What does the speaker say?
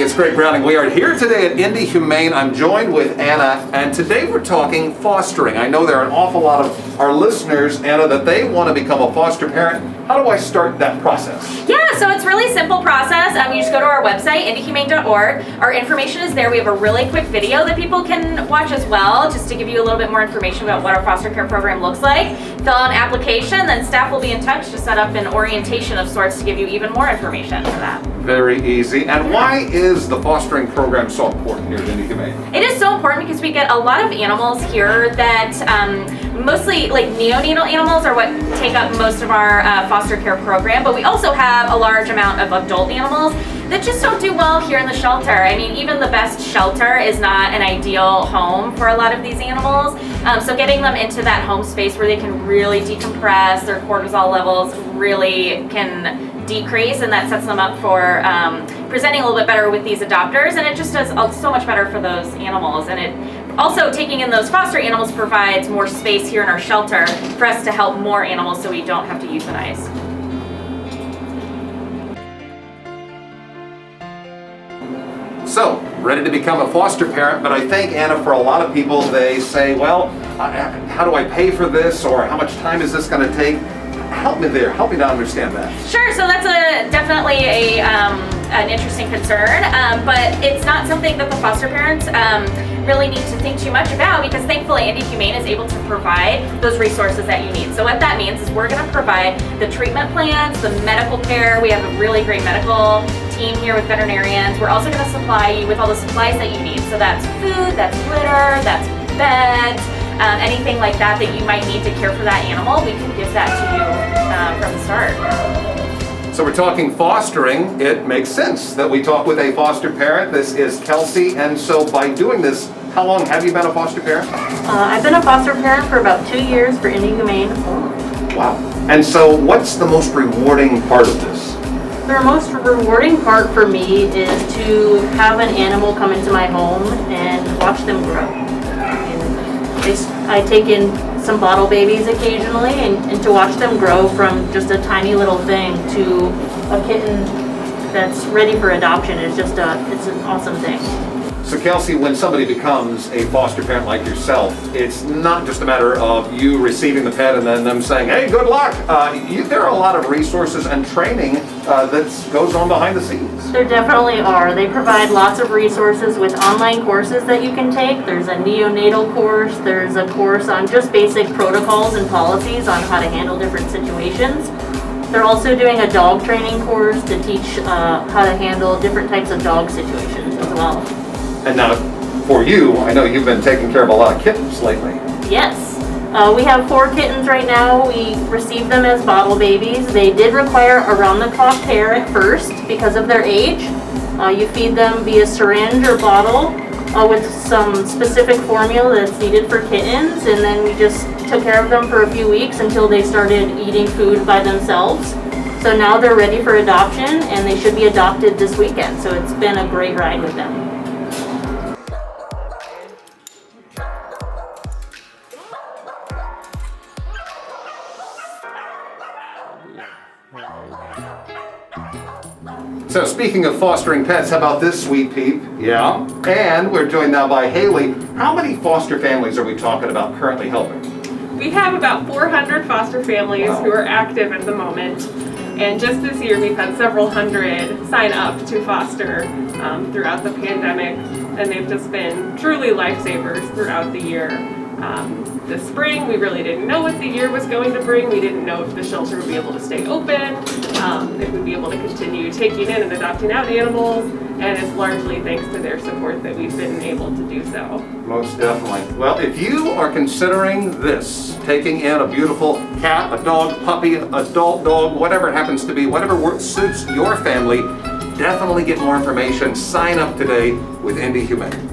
it's Greg Browning. We are here today at IndyHumane. I'm joined with Anna, and today we're talking fostering. I know there are an awful lot of our listeners, Anna, that they want to become a foster parent. How do I start that process? Yeah, so it's a really simple process. You just go to our website, IndyHumane.org. Our information is there. We have a really quick video that people can watch as well, just to give you a little bit more information about what our foster care program looks like. Fill out an application, then staff will be in touch to set up an orientation of sorts to give you even more information for that. Very easy. And why is the fostering program so important here at IndyHumane? It is so important because we get a lot of animals here that mostly like neonatal animals are what take up most of our foster care program, but we also have a large amount of adult animals that just don't do well here in the shelter. I mean, even the best shelter is not an ideal home for a lot of these animals. So getting them into that home space where they can really decompress, their cortisol levels really can decrease, and that sets them up for presenting a little bit better with these adopters, and it just does so much better for those animals. And it also, taking in those foster animals provides more space here in our shelter for us to help more animals so we don't have to euthanize. So, ready to become a foster parent, but I think, Anna, for a lot of people, they say, well, how do I pay for this, or how much time is this going to take? Help me there. Help me to understand that. Sure. So that's definitely an interesting concern, but it's not something that the foster parents really need to think too much about, because thankfully IndyHumane is able to provide those resources that you need. So what that means is we're going to provide the treatment plans, the medical care. We have a really great medical team here with veterinarians. We're also going to supply you with all the supplies that you need. So that's food, that's litter, that's beds. Anything like that you might need to care for that animal, we can give that to you from the start. So we're talking fostering. It makes sense that we talk with a foster parent. This is Kelsey, and so by doing this, how long have you been a foster parent? I've been a foster parent for about 2 years for IndyHumane. Wow. And so what's the most rewarding part of this? The most rewarding part for me is to have an animal come into my home and watch them grow. I take in some bottle babies occasionally, and to watch them grow from just a tiny little thing to a kitten that's ready for adoption is just it's an awesome thing. So Kelsey, when somebody becomes a foster parent like yourself, it's not just a matter of you receiving the pet and then them saying, hey, good luck. There are a lot of resources and training that goes on behind the scenes. There definitely are. They provide lots of resources with online courses that you can take. There's a neonatal course. There's a course on just basic protocols and policies on how to handle different situations. They're also doing a dog training course to teach how to handle different types of dog situations as well. And now, for you, I know you've been taking care of a lot of kittens lately. Yes. We have 4 kittens right now. We received them as bottle babies. They did require around-the-clock care at first because of their age. You feed them via syringe or bottle with some specific formula that's needed for kittens, and then we just took care of them for a few weeks until they started eating food by themselves. So now they're ready for adoption, and they should be adopted this weekend. So it's been a great ride with them. So speaking of fostering pets, how about this sweet peep? Yeah. And we're joined now by Hayley. How many foster families are we talking about currently helping? We have about 400 foster families who are active at the moment. And just this year we've had several hundred sign up to foster throughout the pandemic. And they've just been truly lifesavers throughout the year. This spring, we really didn't know what the year was going to bring. We didn't know if the shelter would be able to stay open, if we'd be able to continue taking in and adopting out animals, and it's largely thanks to their support that we've been able to do so. Most definitely. Well, if you are considering this, taking in a beautiful cat, a dog, puppy, adult dog, whatever it happens to be, whatever suits your family, definitely get more information. Sign up today with IndyHumane.